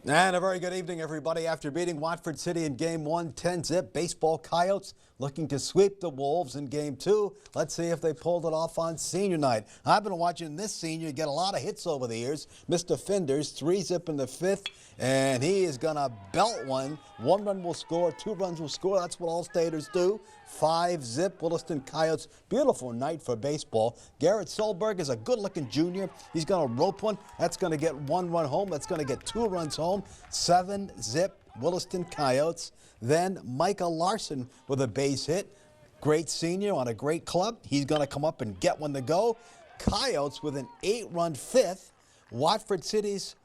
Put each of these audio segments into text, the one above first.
And a very good evening, everybody. After beating Watford City in Game 1, 10-zip, baseball Coyotes looking to sweep the Wolves in Game 2. Let's see if they pulled it off on senior night. I've been watching this senior get a lot of hits over the years. Mr. Finders, 3-zip in the 5th, and he is going to belt one. 1 run will score, 2 runs will score. That's what all staters do. 5-zip, Williston Coyotes. Beautiful night for baseball. Garrett Solberg is a good-looking junior. He's going to rope one. That's going to get 1 run home. That's going to get 2 runs home. 7-zip, Williston Coyotes. Then Micah Larson with a base hit. Great senior on a great club. He's going to come up and get one to go. Coyotes with an 8-run 5th. Watford City's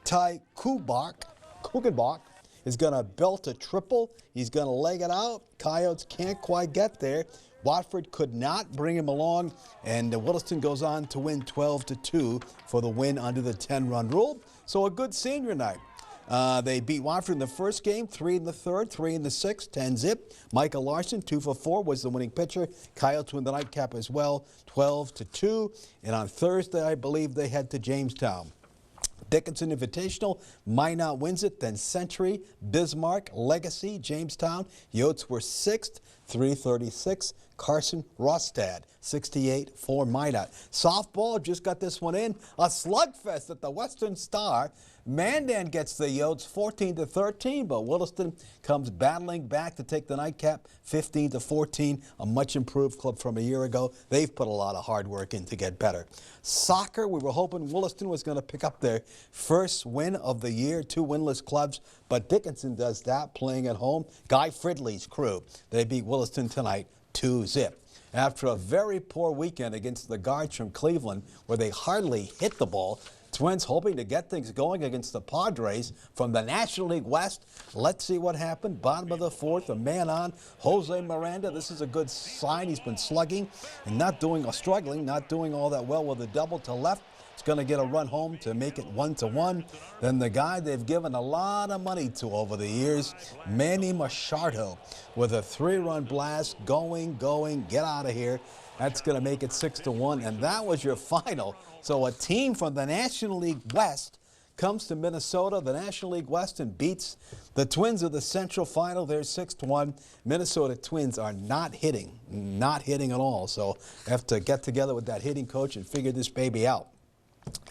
Ty Kugenbach is going to belt a triple. He's going to leg it out. Coyotes can't quite get there. Watford could not bring him along, and Williston goes on to win 12-2 for the win under the 10-run rule. So a good senior night. They beat Watford in the first game, 3 in the third, 3 in the 6th, 10-zip. Micah Larson, 2 for 4, was the winning pitcher. Coyotes win the nightcap as well, 12-2. And on Thursday, I believe they head to Jamestown. Dickinson Invitational, Minot wins it, then Century, Bismarck, Legacy, Jamestown. Yotes were 6th, 336. Carson Rostad, 68 for Minot. Softball just got this one in. A slugfest at the Western Star. Mandan gets the Yotes 14-13, but Williston comes battling back to take the nightcap 15-14. A much improved club from a year ago. They've put a lot of hard work in to get better. Soccer, we were hoping Williston was going to pick up their first win of the year, 2 winless clubs, but Dickinson does that playing at home. Guy Fridley's crew, they beat Williston tonight 2-zip. After a very poor weekend against the Guards from Cleveland, where they hardly hit the ball, Twins hoping to get things going against the Padres from the National League West. Let's see what happened. Bottom of the 4th, a man on. Jose Miranda, this is a good sign. He's been slugging and struggling, not doing all that well with a double to left. He's going to get a run home to make it 1-1. Then the guy they've given a lot of money to over the years, Manny Machado, with a 3-run blast, going, get out of here. That's going to make it 6-1, and that was your final. So a team from the National League West comes to Minnesota, the National League West, and beats the Twins of the Central Final. They're 6-1. Minnesota Twins are not hitting at all. So have to get together with that hitting coach and figure this baby out.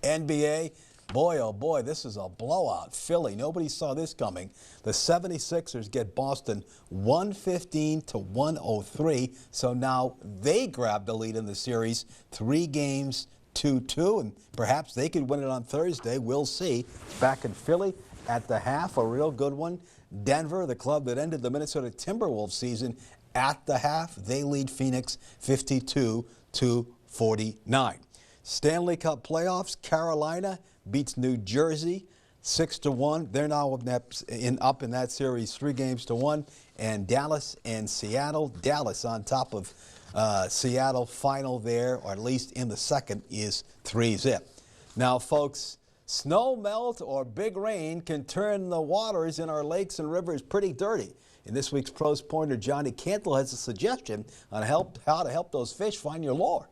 NBA, boy, oh boy, this is a blowout. Philly, nobody saw this coming. The 76ers get Boston 115-103. So now they grab the lead in the series, 3 games, 2-2, and perhaps they could win it on Thursday. We'll see. Back in Philly at the half, a real good one. Denver, the club that ended the Minnesota Timberwolves season, at the half, they lead Phoenix 52-49. Stanley Cup playoffs, Carolina beats New Jersey 6-1. They're now up in that series 3-1. And Dallas and Seattle. Dallas on top of Seattle, final there, or at least in the second, is 3-zip. Now, folks, snow melt or big rain can turn the waters in our lakes and rivers pretty dirty. In this week's Pros Pointer, Johnny Cantle has a suggestion on how to help those fish find your lure.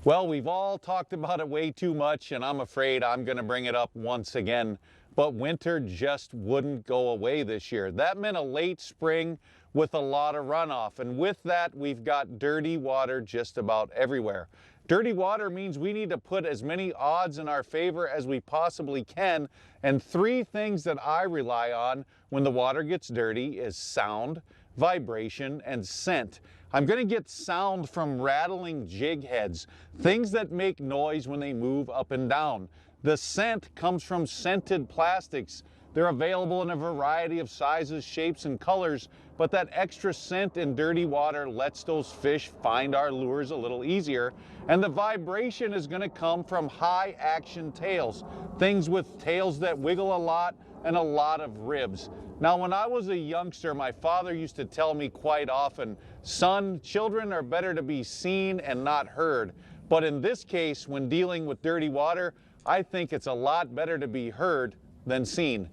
Well, we've all talked about it way too much, and I'm afraid I'm going to bring it up once again. But winter just wouldn't go away this year. That meant a late spring with a lot of runoff. And with that, we've got dirty water just about everywhere. Dirty water means we need to put as many odds in our favor as we possibly can. And 3 things that I rely on when the water gets dirty is sound, vibration, and scent. I'm going to get sound from rattling jig heads, things that make noise when they move up and down. The scent comes from scented plastics. They're available in a variety of sizes, shapes, and colors, but that extra scent in dirty water lets those fish find our lures a little easier. And the vibration is going to come from high action tails, things with tails that wiggle a lot and a lot of ribs. Now, when I was a youngster, my father used to tell me quite often, son, children are better to be seen and not heard. But in this case, when dealing with dirty water, I think it's a lot better to be heard than seen.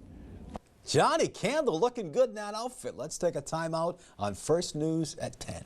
Johnny Cantle looking good in that outfit. Let's take a timeout on First News at 10.